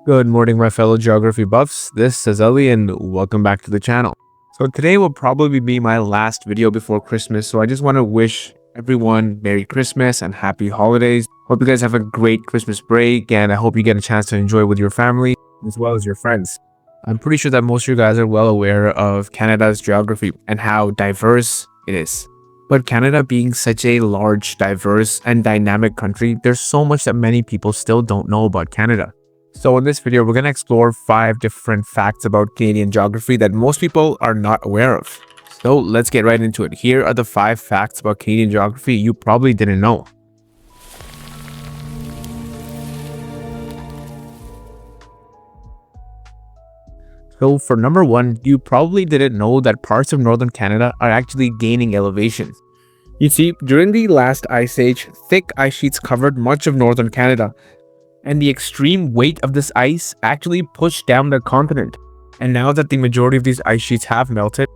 Good morning, my fellow geography buffs. This is Ali and welcome back to the channel. So today will probably be my last video before Christmas. So I just want to wish everyone Merry Christmas and Happy Holidays. Hope you guys have a great Christmas break and I hope you get a chance to enjoy with your family as well as your friends. I'm pretty sure that most of you guys are well aware of Canada's geography and how diverse it is. But Canada being such a large, diverse, and dynamic country, there's so much that many people still don't know about Canada. So in this video, we're going to explore 5 different facts about Canadian geography that most people are not aware of. So let's get right into it. Here are the 5 facts about Canadian geography you probably didn't know. So for number 1, you probably didn't know that parts of northern Canada are actually gaining elevation. You see, during the last ice age, thick ice sheets covered much of northern Canada, and the extreme weight of this ice actually pushed down the continent. And now that the majority of these ice sheets have melted,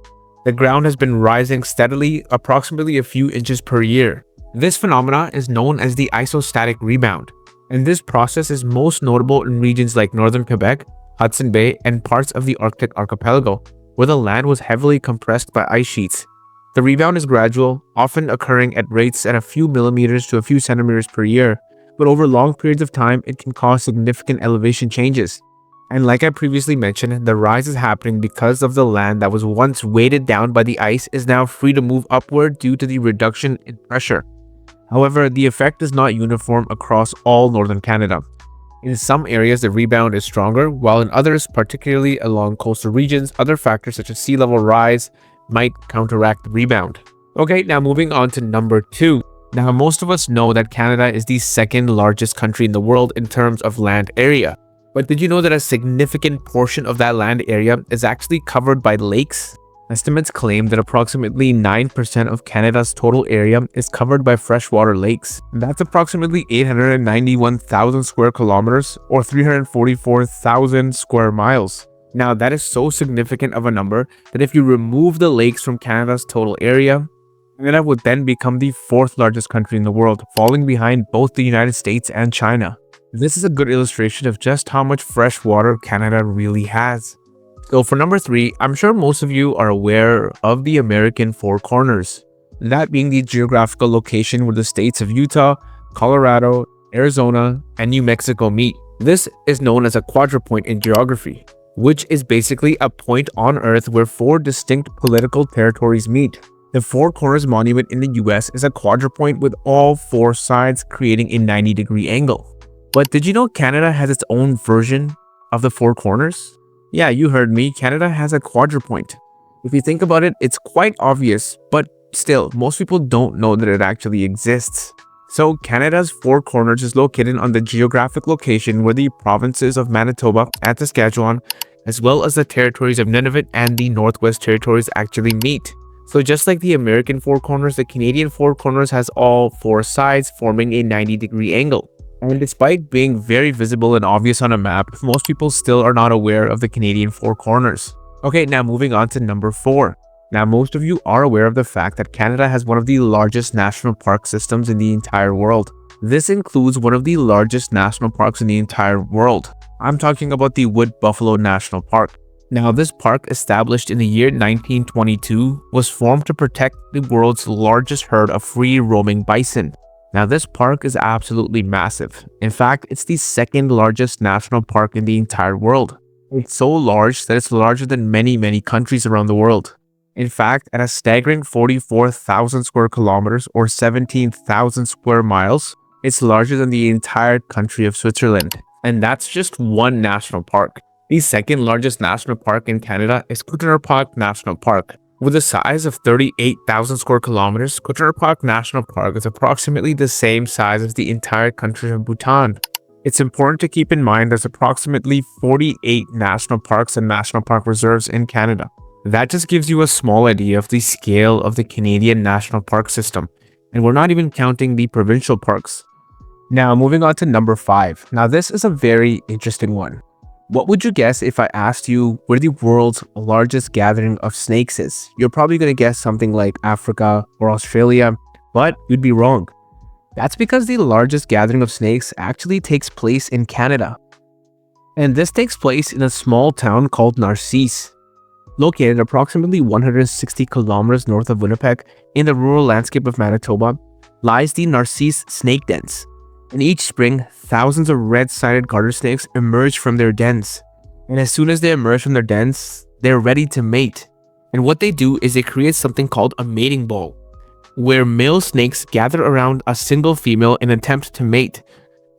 the ground has been rising steadily, approximately a few inches per year. This phenomena is known as the Isostatic Rebound, and this process is most notable in regions like northern Quebec, Hudson Bay, and parts of the Arctic archipelago, where the land was heavily compressed by ice sheets. The rebound is gradual, often occurring at rates at a few millimeters to a few centimeters per year, but over long periods of time, it can cause significant elevation changes. And like I previously mentioned, the rise is happening because of the land that was once weighted down by the ice is now free to move upward due to the reduction in pressure. However, the effect is not uniform across all northern Canada. In some areas, the rebound is stronger, while in others, particularly along coastal regions, other factors such as sea level rise might counteract the rebound. Okay, now moving on to number 2. Now, most of us know that Canada is the second largest country in the world in terms of land area. But did you know that a significant portion of that land area is actually covered by lakes? Estimates claim that approximately 9% of Canada's total area is covered by freshwater lakes. That's approximately 891,000 square kilometers or 344,000 square miles. Now, that is so significant of a number that if you remove the lakes from Canada's total area, Canada would then become the 4th largest country in the world, falling behind both the United States and China. This is a good illustration of just how much fresh water Canada really has. So for number 3, I'm sure most of you are aware of the American Four Corners, that being the geographical location where the states of Utah, Colorado, Arizona, and New Mexico meet. This is known as a quadrupoint in geography, which is basically a point on Earth where 4 distinct political territories meet. The Four Corners Monument in the US is a quadrupoint with all 4 sides creating a 90-degree angle. But did you know Canada has its own version of the Four Corners? Yeah, you heard me, Canada has a quadrupoint. If you think about it, it's quite obvious, but still, most people don't know that it actually exists. So Canada's Four Corners is located on the geographic location where the provinces of Manitoba and Saskatchewan, as well as the territories of Nunavut and the Northwest Territories actually meet. So just like the American Four Corners, the Canadian Four Corners has all 4 sides forming a 90-degree angle. And despite being very visible and obvious on a map, most people still are not aware of the Canadian Four Corners. Okay, now moving on to number 4. Now most of you are aware of the fact that Canada has one of the largest national park systems in the entire world. This includes one of the largest national parks in the entire world. I'm talking about the Wood Buffalo National Park. Now, this park, established in the year 1922, was formed to protect the world's largest herd of free-roaming bison. Now, this park is absolutely massive. In fact, it's the 2nd largest national park in the entire world. It's so large that it's larger than many countries around the world. In fact, at a staggering 44,000 square kilometers or 17,000 square miles, it's larger than the entire country of Switzerland. And that's just one national park. The 2nd largest national park in Canada is Park National Park. With a size of 38,000 square kilometers, Park National Park is approximately the same size as the entire country of Bhutan. It's important to keep in mind there's approximately 48 national parks and national park reserves in Canada. That just gives you a small idea of the scale of the Canadian national park system, and we're not even counting the provincial parks. Now moving on to number 5. Now this is a very interesting one. What would you guess if I asked you where the world's largest gathering of snakes is? You're probably going to guess something like Africa or Australia, but you'd be wrong. That's because the largest gathering of snakes actually takes place in Canada. And this takes place in a small town called Narcisse. Located approximately 160 kilometers north of Winnipeg in the rural landscape of Manitoba, lies the Narcisse snake dens. And each spring, thousands of red-sided garter snakes emerge from their dens. And as soon as they emerge from their dens, they're ready to mate. And what they do is they create something called a mating ball, where male snakes gather around a single female in an attempt to mate.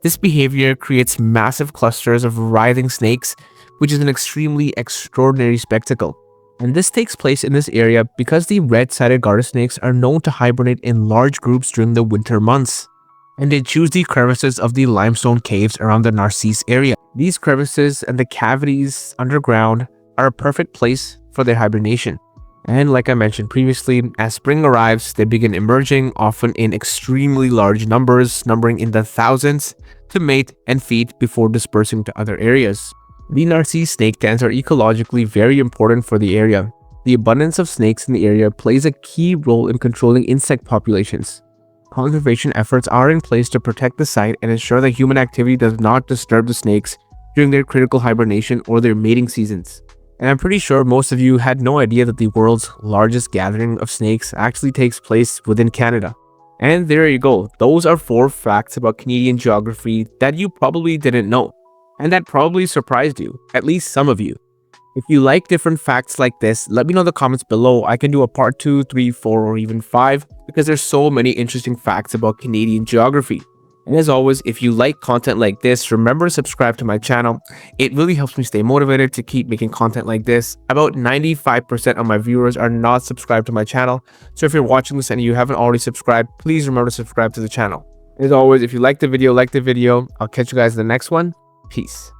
This behavior creates massive clusters of writhing snakes, which is an extremely extraordinary spectacle. And this takes place in this area because the red-sided garter snakes are known to hibernate in large groups during the winter months. And they choose the crevices of the limestone caves around the Narcisse area. These crevices and the cavities underground are a perfect place for their hibernation. And like I mentioned previously, as spring arrives, they begin emerging, often in extremely large numbers, numbering in the thousands, to mate and feed before dispersing to other areas. The Narcisse snake dens are ecologically very important for the area. The abundance of snakes in the area plays a key role in controlling insect populations. Conservation efforts are in place to protect the site and ensure that human activity does not disturb the snakes during their critical hibernation or their mating seasons. And I'm pretty sure most of you had no idea that the world's largest gathering of snakes actually takes place within Canada. And there you go. Those are 4 facts about Canadian geography that you probably didn't know. And that probably surprised you, at least some of you. If you like different facts like this, let me know in the comments below. I can do a part 2, 3, 4, or even 5 because there's so many interesting facts about Canadian geography. And as always, if you like content like this, remember to subscribe to my channel. It really helps me stay motivated to keep making content like this. About 95% of my viewers are not subscribed to my channel. So if you're watching this and you haven't already subscribed, please remember to subscribe to the channel. As always, if you like the video, I'll catch you guys in the next one. Peace.